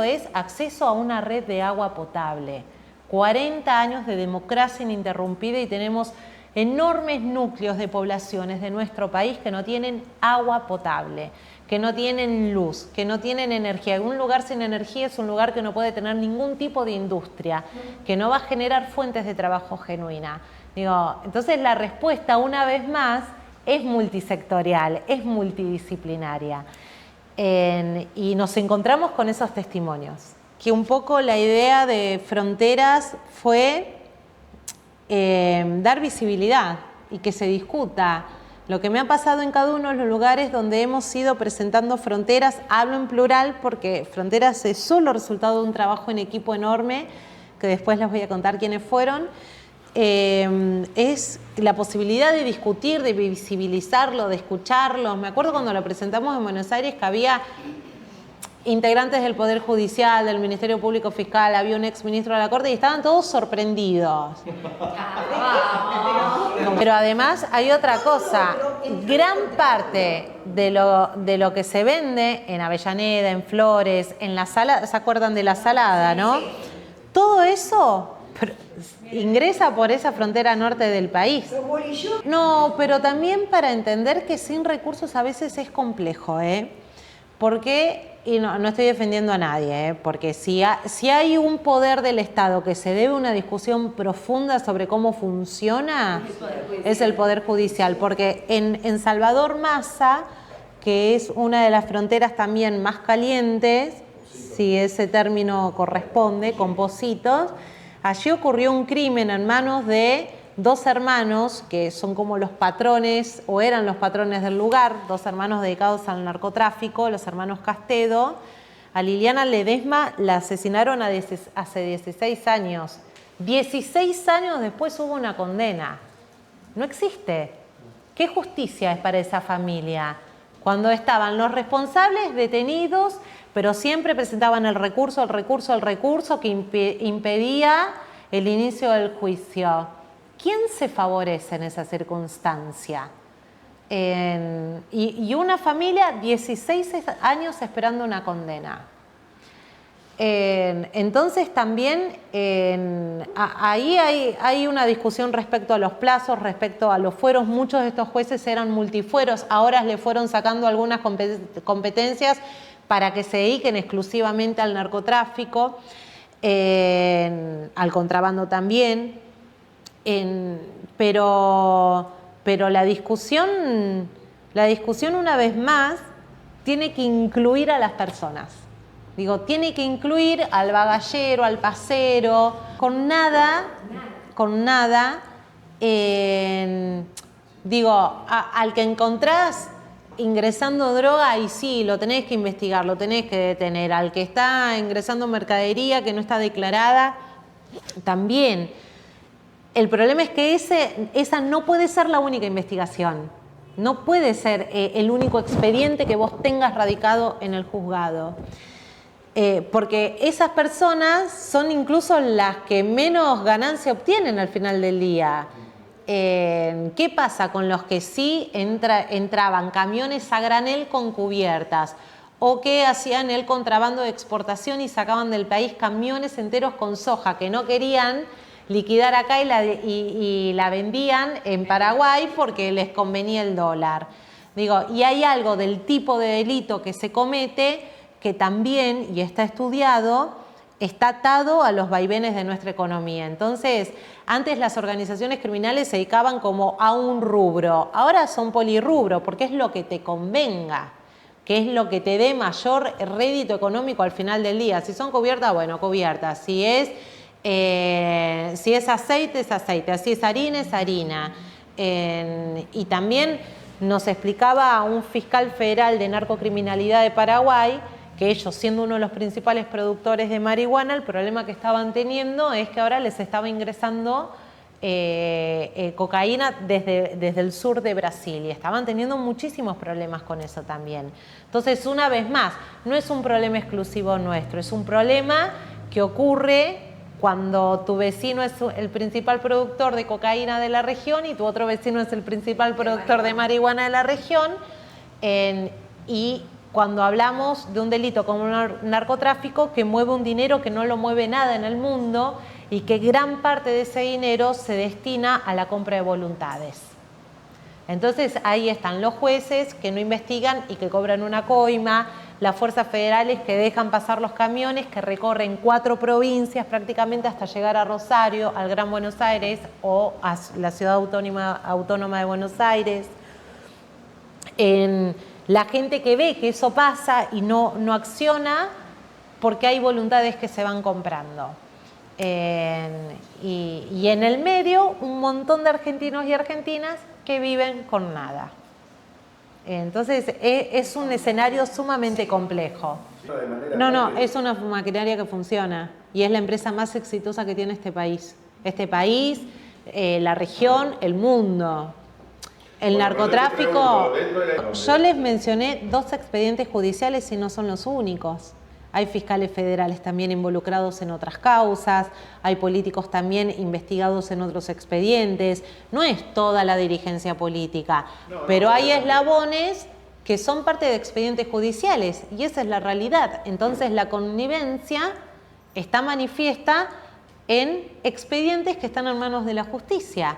es acceso a una red de agua potable. 40 años de democracia ininterrumpida y tenemos enormes núcleos de poblaciones de nuestro país que no tienen agua potable, que no tienen luz, que no tienen energía. Un lugar sin energía es un lugar que no puede tener ningún tipo de industria, que no va a generar fuentes de trabajo genuina. Digo, entonces la respuesta, una vez más, es multisectorial, es multidisciplinaria. Y nos encontramos con esos testimonios. Que un poco la idea de Fronteras fue dar visibilidad y que se discuta lo que me ha pasado en cada uno de los lugares donde hemos ido presentando Fronteras. Hablo en plural porque Fronteras es solo resultado de un trabajo en equipo enorme, que después les voy a contar quiénes fueron. Es la posibilidad de discutir, de visibilizarlo, de escucharlo. Me acuerdo cuando lo presentamos en Buenos Aires que había integrantes del Poder Judicial, del Ministerio Público Fiscal, había un exministro de la Corte y estaban todos sorprendidos. Pero además hay otra cosa, gran parte de lo que se vende en Avellaneda, en Flores, en la Salada, ¿se acuerdan de la Salada, no? Todo eso ingresa por esa frontera norte del país. No, pero también para entender que sin recursos a veces es complejo, porque, y no estoy defendiendo a nadie, porque si hay un poder del Estado que se debe a una discusión profunda sobre cómo funciona, es el Poder Judicial. Porque en Salvador Massa, que es una de las fronteras también más calientes, si ese término corresponde, con Pocitos, allí ocurrió un crimen en manos de dos hermanos que son como los patrones, o eran los patrones del lugar, dos hermanos dedicados al narcotráfico, los hermanos Castedo. A Liliana Ledesma la asesinaron hace 16 años. 16 años después hubo una condena. No existe. ¿Qué justicia es para esa familia? Cuando estaban los responsables detenidos, pero siempre presentaban el recurso que impedía el inicio del juicio. ¿Quién se favorece en esa circunstancia? Y una familia, 16 años esperando una condena. Entonces también ahí hay una discusión respecto a los plazos, respecto a los fueros. Muchos de estos jueces eran multifueros, ahora le fueron sacando algunas competencias para que se dediquen exclusivamente al narcotráfico, al contrabando también. Pero la discusión una vez más tiene que incluir a las personas. Digo, tiene que incluir al bagallero, al pasero, con nada, al que encontrás ingresando droga, y sí, lo tenés que investigar, lo tenés que detener. Al que está ingresando mercadería que no está declarada, también. El problema es que esa no puede ser la única investigación. No puede ser el único expediente que vos tengas radicado en el juzgado. Porque esas personas son incluso las que menos ganancia obtienen al final del día. ¿Qué pasa con los que sí entraban camiones a granel con cubiertas? O que hacían el contrabando de exportación y sacaban del país camiones enteros con soja que no querían liquidar acá y la vendían en Paraguay porque les convenía el dólar. Y hay algo del tipo de delito que se comete que también, y está estudiado, está atado a los vaivenes de nuestra economía. Entonces, antes las organizaciones criminales se dedicaban como a un rubro, ahora son polirrubro, porque es lo que te convenga, que es lo que te dé mayor rédito económico al final del día. Si son cubiertas, bueno, cubiertas. Si es aceite, es aceite. Si es harina, es harina. Y también nos explicaba un fiscal federal de narcocriminalidad de Paraguay que ellos, siendo uno de los principales productores de marihuana, el problema que estaban teniendo es que ahora les estaba ingresando cocaína desde el sur de Brasil, y estaban teniendo muchísimos problemas con eso también. Entonces, una vez más, no es un problema exclusivo nuestro, es un problema que ocurre cuando tu vecino es el principal productor de cocaína de la región y tu otro vecino es el principal productor de marihuana de la región. Y cuando hablamos de un delito como un narcotráfico que mueve un dinero que no lo mueve nada en el mundo y que gran parte de ese dinero se destina a la compra de voluntades. Entonces ahí están los jueces que no investigan y que cobran una coima, las fuerzas federales que dejan pasar los camiones que recorren 4 provincias prácticamente hasta llegar a Rosario, al Gran Buenos Aires o a la ciudad autónoma de Buenos Aires. La gente que ve que eso pasa y no acciona porque hay voluntades que se van comprando. Y en el medio un montón de argentinos y argentinas que viven con nada. Entonces es un escenario sumamente complejo. No, es una maquinaria que funciona y es la empresa más exitosa que tiene este país. La región, el mundo. El narcotráfico, yo les mencioné 2 expedientes judiciales y no son los únicos. Hay fiscales federales también involucrados en otras causas, hay políticos también investigados en otros expedientes. No es toda la dirigencia política, pero hay eslabones que son parte de expedientes judiciales y esa es la realidad. Entonces la connivencia está manifiesta en expedientes que están en manos de la justicia.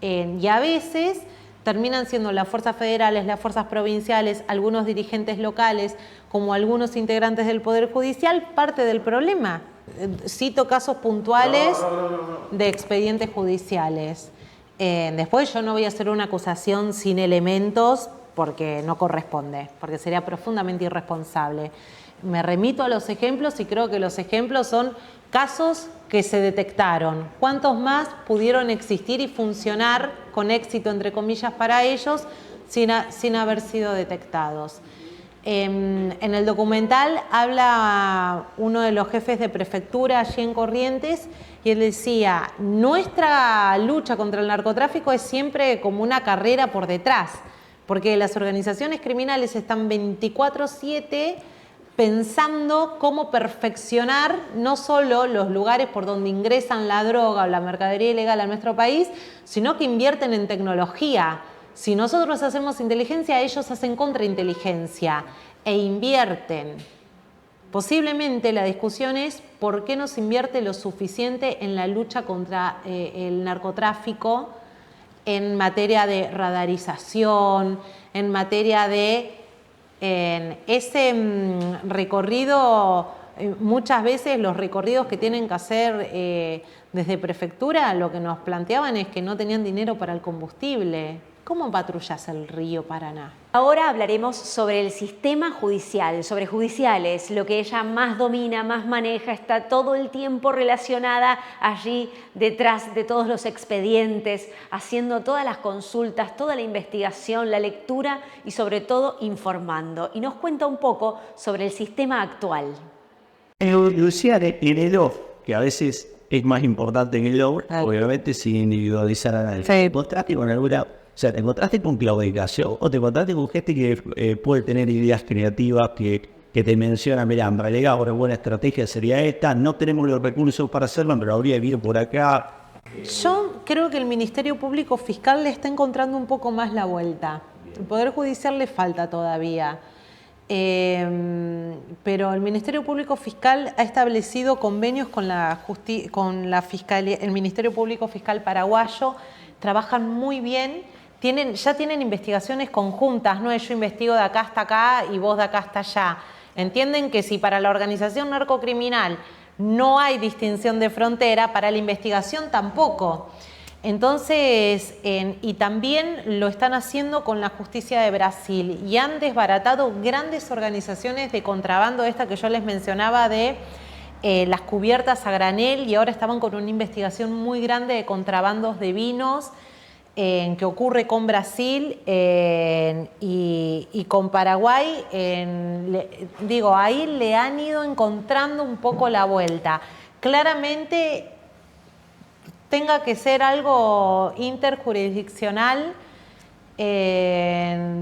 Y a veces terminan siendo las fuerzas federales, las fuerzas provinciales, algunos dirigentes locales, como algunos integrantes del Poder Judicial, parte del problema. Cito casos puntuales de expedientes judiciales. Después yo no voy a hacer una acusación sin elementos porque no corresponde, porque sería profundamente irresponsable. Me remito a los ejemplos y creo que los ejemplos son casos que se detectaron. ¿Cuántos más pudieron existir y funcionar con éxito, entre comillas, para ellos sin haber sido detectados? En el documental habla uno de los jefes de prefectura allí en Corrientes y él decía, nuestra lucha contra el narcotráfico es siempre como una carrera por detrás, porque las organizaciones criminales están 24/7 pensando cómo perfeccionar no solo los lugares por donde ingresan la droga o la mercadería ilegal a nuestro país, sino que invierten en tecnología. Si nosotros hacemos inteligencia, ellos hacen contrainteligencia e invierten. Posiblemente la discusión es por qué no se invierte lo suficiente en la lucha contra el narcotráfico en materia de radarización, en materia de ese recorrido. Muchas veces los recorridos que tienen que hacer desde prefectura, lo que nos planteaban es que no tenían dinero para el combustible. ¿Cómo patrullas el río Paraná? Ahora hablaremos sobre el sistema judicial, sobre judiciales, lo que ella más domina, más maneja, está todo el tiempo relacionada allí detrás de todos los expedientes, haciendo todas las consultas, toda la investigación, la lectura y sobre todo informando. Y nos cuenta un poco sobre el sistema actual. Lucía heredó, que a veces es más importante que el logro, obviamente sin individualizar a nadie. Sí. Te encontraste con alguna, o sea, te encontraste con claudicación, o te encontraste con gente que puede tener ideas creativas que te menciona, mirá, en realidad una buena estrategia sería esta, no tenemos los recursos para hacerlo, pero habría que ir por acá. Yo creo que el Ministerio Público Fiscal le está encontrando un poco más la vuelta. El Poder Judicial le falta todavía. Pero el Ministerio Público Fiscal ha establecido convenios con la Fiscalía, el Ministerio Público Fiscal paraguayo, trabajan muy bien, ya tienen investigaciones conjuntas, no es yo investigo de acá hasta acá y vos de acá hasta allá. Entienden que si para la organización narcocriminal no hay distinción de frontera, para la investigación tampoco. Entonces, y también lo están haciendo con la justicia de Brasil y han desbaratado grandes organizaciones de contrabando, esta que yo les mencionaba de las cubiertas a granel, y ahora estaban con una investigación muy grande de contrabandos de vinos que ocurre con Brasil y con Paraguay. Ahí le han ido encontrando un poco la vuelta. Claramente tenga que ser algo interjurisdiccional,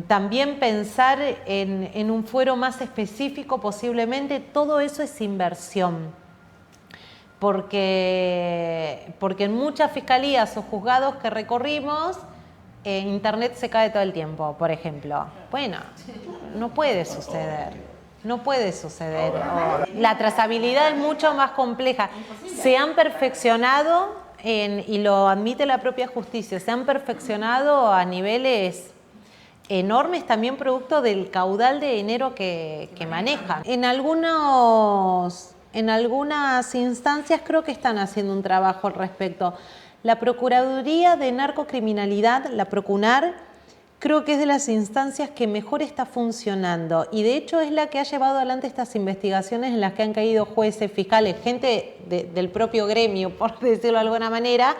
también pensar en un fuero más específico posiblemente, todo eso es inversión. Porque en muchas fiscalías o juzgados que recorrimos, Internet se cae todo el tiempo, por ejemplo. Bueno, no puede suceder. No puede suceder. La trazabilidad es mucho más compleja. Se han perfeccionado, y lo admite la propia justicia, se han perfeccionado a niveles enormes, también producto del caudal de dinero que manejan. En algunas instancias creo que están haciendo un trabajo al respecto. La Procuraduría de Narcocriminalidad, la Procunar, creo que es de las instancias que mejor está funcionando y de hecho es la que ha llevado adelante estas investigaciones en las que han caído jueces, fiscales, gente del propio gremio, por decirlo de alguna manera,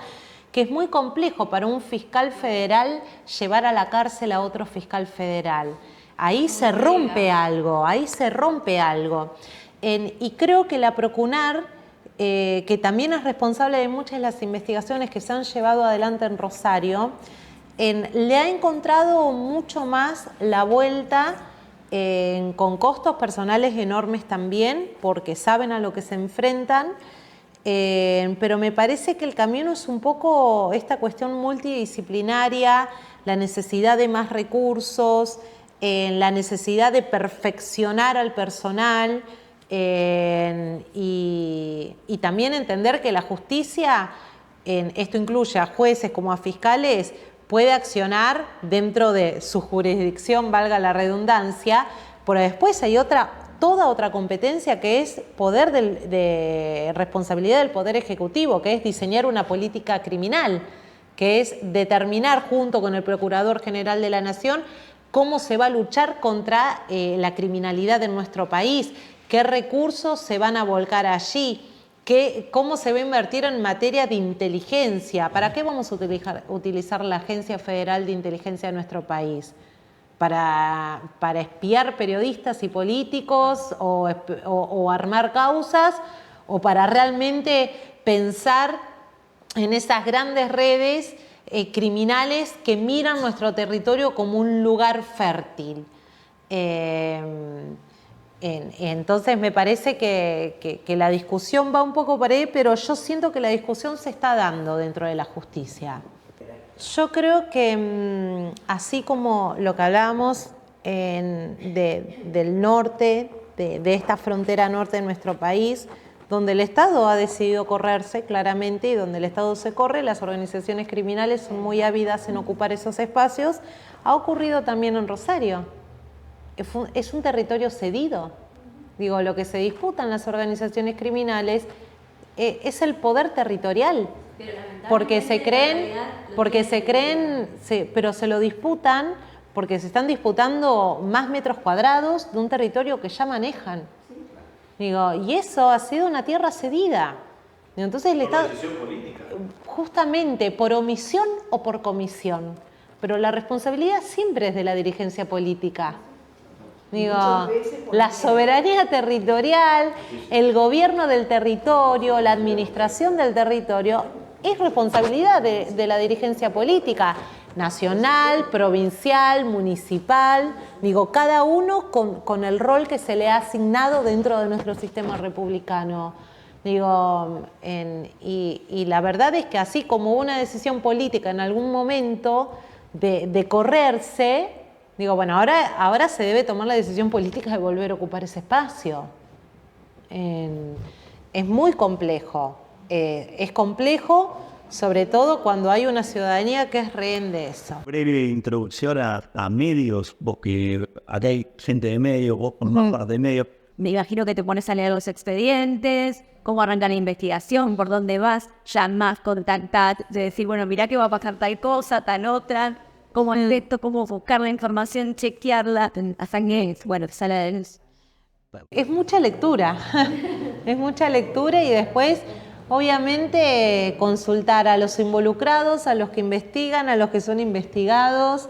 que es muy complejo para un fiscal federal llevar a la cárcel a otro fiscal federal. Ahí se rompe algo, y creo que la Procunar, que también es responsable de muchas de las investigaciones que se han llevado adelante en Rosario, le ha encontrado mucho más la vuelta con costos personales enormes también, porque saben a lo que se enfrentan, pero me parece que el camino es un poco esta cuestión multidisciplinaria, la necesidad de más recursos, la necesidad de perfeccionar al personal y también entender que la justicia, esto incluye a jueces como a fiscales, puede accionar dentro de su jurisdicción, valga la redundancia, pero después hay toda otra competencia que es de responsabilidad del Poder Ejecutivo, que es diseñar una política criminal, que es determinar junto con el Procurador General de la Nación cómo se va a luchar contra la criminalidad en nuestro país, qué recursos se van a volcar allí, cómo se va a invertir en materia de inteligencia. ¿Para qué vamos a utilizar la Agencia Federal de Inteligencia de nuestro país? ¿Para espiar periodistas y políticos o armar causas? ¿O para realmente pensar en esas grandes redes criminales que miran nuestro territorio como un lugar fértil? Entonces me parece que la discusión va un poco por ahí, pero yo siento que la discusión se está dando dentro de la justicia. Yo creo que así como lo que hablábamos del norte, de esta frontera norte de nuestro país, donde el Estado ha decidido correrse claramente y donde el Estado se corre, las organizaciones criminales son muy ávidas en ocupar esos espacios, ha ocurrido también en Rosario. Es un territorio cedido. Digo, lo que se disputan las organizaciones criminales es el poder territorial. Pero se lo disputan porque se están disputando más metros cuadrados de un territorio que ya manejan. Digo, y eso ha sido una tierra cedida. Entonces el Estado, decisión política. Justamente, por omisión o por comisión. Pero la responsabilidad siempre es de la dirigencia política. Digo, la soberanía territorial, el gobierno del territorio, la administración del territorio, es responsabilidad de la dirigencia política, nacional, provincial, municipal, digo, cada uno con el rol que se le ha asignado dentro de nuestro sistema republicano. Digo, y la verdad es que así como una decisión política en algún momento de correrse, digo, bueno, ahora se debe tomar la decisión política de volver a ocupar ese espacio. Es muy complejo. Es complejo, sobre todo cuando hay una ciudadanía que es rehén de eso. Breve introducción a medios, vos que acá hay gente de medios, vos formás parte de medios. Me imagino que te pones a leer los expedientes, cómo arranca la investigación, por dónde vas, llamás, contactás, de decir, bueno, mirá que va a pasar tal cosa, tal otra, cómo es esto, cómo buscar la información, chequearla, hasta que, bueno, te sale de luz. Es mucha lectura, es mucha lectura y después, obviamente, consultar a los involucrados, a los que investigan, a los que son investigados.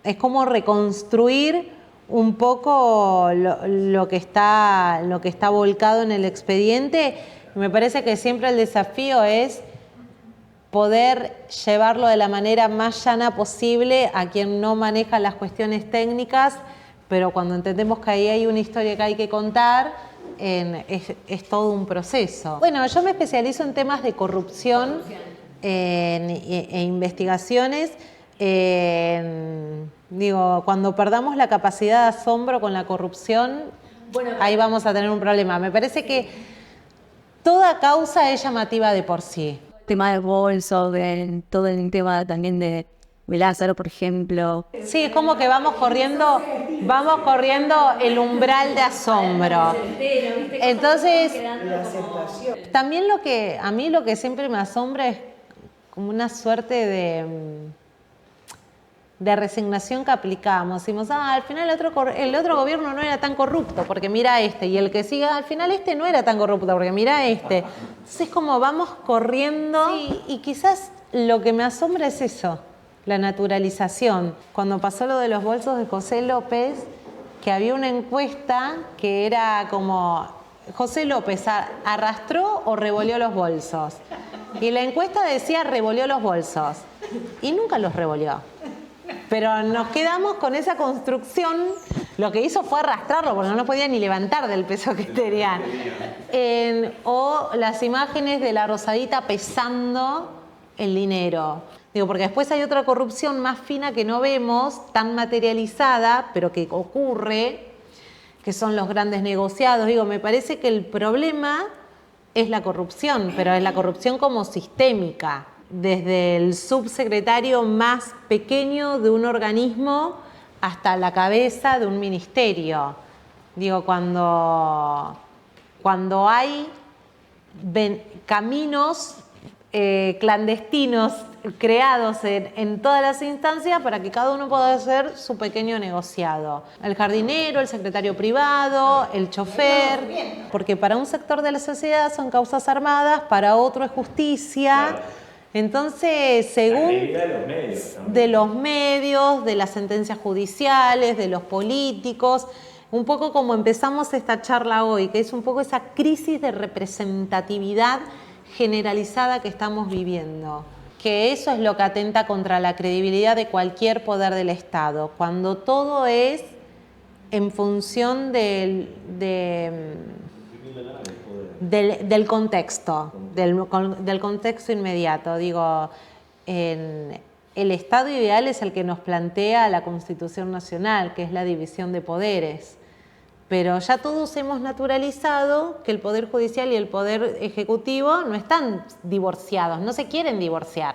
Es como reconstruir un poco lo que está volcado en el expediente. Me parece que siempre el desafío es poder llevarlo de la manera más llana posible a quien no maneja las cuestiones técnicas, pero cuando entendemos que ahí hay una historia que hay que contar, es todo un proceso. Bueno, yo me especializo en temas de corrupción e investigaciones. Digo, cuando perdamos la capacidad de asombro con la corrupción, ahí vamos a tener un problema. Me parece que toda causa es llamativa de por sí. El tema del bolso, todo el tema también de Lázaro, por ejemplo. Sí, es como que vamos corriendo el umbral de asombro. Entonces, también a mí lo que siempre me asombra es como una suerte de resignación que aplicamos. Decimos, al final el otro gobierno no era tan corrupto, porque mira este, y el que siga, al final este no era tan corrupto, porque mira este. Entonces es como vamos corriendo, y quizás lo que me asombra es eso, la naturalización. Cuando pasó lo de los bolsos de José López, que había una encuesta que era como, José López arrastró o revolvió los bolsos. Y la encuesta decía revolvió los bolsos. Y nunca los revolvió. Pero nos quedamos con esa construcción, lo que hizo fue arrastrarlo, porque no lo podía ni levantar del peso que tenían. O las imágenes de la Rosadita pesando el dinero. Digo, porque después hay otra corrupción más fina que no vemos, tan materializada, pero que ocurre, que son los grandes negociados. Digo, me parece que el problema es la corrupción, pero es la corrupción como sistémica. Desde el subsecretario más pequeño de un organismo hasta la cabeza de un ministerio. Digo, cuando hay caminos clandestinos creados en todas las instancias para que cada uno pueda hacer su pequeño negociado. El jardinero, el secretario privado, el chofer, porque para un sector de la sociedad son causas armadas, para otro es justicia. Entonces, según de los medios, de las sentencias judiciales, de los políticos, un poco como empezamos esta charla hoy, que es un poco esa crisis de representatividad generalizada que estamos viviendo, que eso es lo que atenta contra la credibilidad de cualquier poder del Estado, cuando todo es en función del contexto, del contexto inmediato. Digo, el Estado ideal es el que nos plantea la Constitución Nacional, que es la división de poderes. Pero ya todos hemos naturalizado que el Poder Judicial y el Poder Ejecutivo no están divorciados, no se quieren divorciar.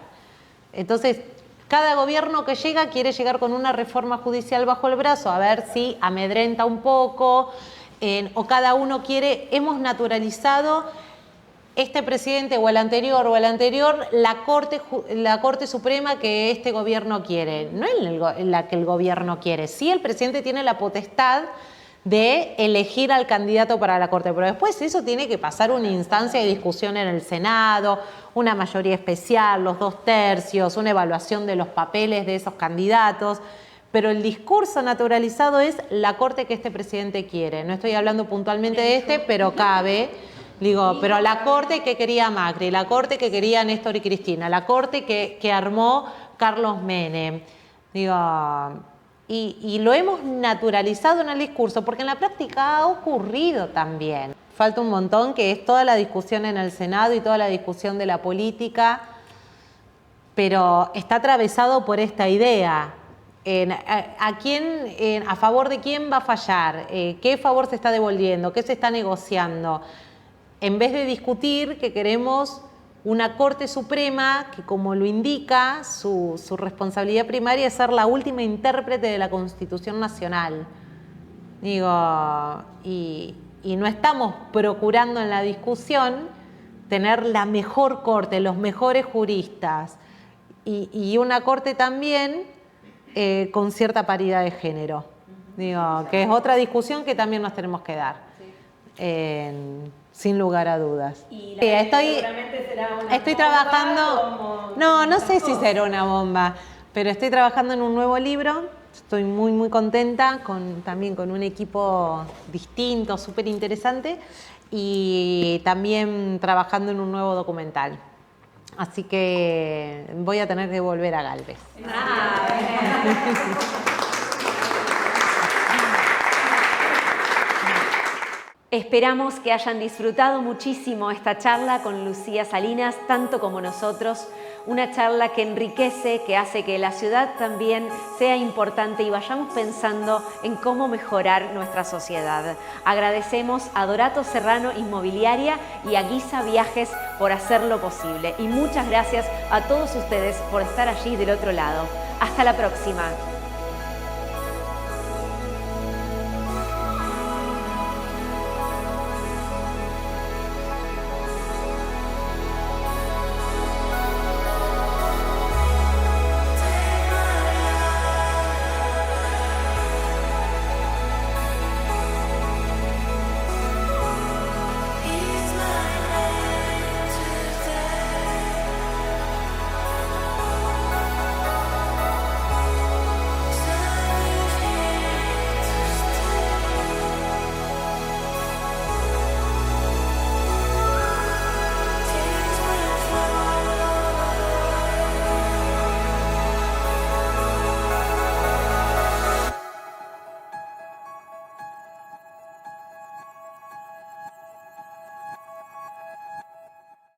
Entonces, cada gobierno que llega quiere llegar con una reforma judicial bajo el brazo, a ver si amedrenta un poco, o cada uno quiere, hemos naturalizado este presidente o el anterior, la Corte Suprema que este gobierno quiere. No es la que el gobierno quiere. Sí, el presidente tiene la potestad de elegir al candidato para la Corte, pero después eso tiene que pasar una instancia de discusión en el Senado, una mayoría especial, los 2/3, una evaluación de los papeles de esos candidatos, pero el discurso naturalizado es la Corte que este presidente quiere. No estoy hablando puntualmente de este, pero cabe, digo, pero la Corte que quería Macri, la Corte que quería Néstor y Cristina, la Corte que armó Carlos Menem, digo... Y lo hemos naturalizado en el discurso, porque en la práctica ha ocurrido también. Falta un montón, que es toda la discusión en el Senado y toda la discusión de la política, pero está atravesado por esta idea. ¿A favor de quién va a fallar? ¿Qué favor se está devolviendo? ¿Qué se está negociando? En vez de discutir que queremos una Corte Suprema que, como lo indica, su responsabilidad primaria es ser la última intérprete de la Constitución Nacional. Digo, y no estamos procurando en la discusión tener la mejor Corte, los mejores juristas, y una Corte también con cierta paridad de género. Digo, que es otra discusión que también nos tenemos que dar. Sin lugar a dudas. Y estoy trabajando. No sé si será una bomba, pero estoy trabajando en un nuevo libro. Estoy muy, muy contenta, también con un equipo distinto, súper interesante, y también trabajando en un nuevo documental. Así que voy a tener que volver a Galvez. Esperamos que hayan disfrutado muchísimo esta charla con Lucía Salinas, tanto como nosotros. Una charla que enriquece, que hace que la ciudad también sea importante y vayamos pensando en cómo mejorar nuestra sociedad. Agradecemos a Dorato Serrano Inmobiliaria y a Guisa Viajes por hacerlo posible. Y muchas gracias a todos ustedes por estar allí del otro lado. Hasta la próxima.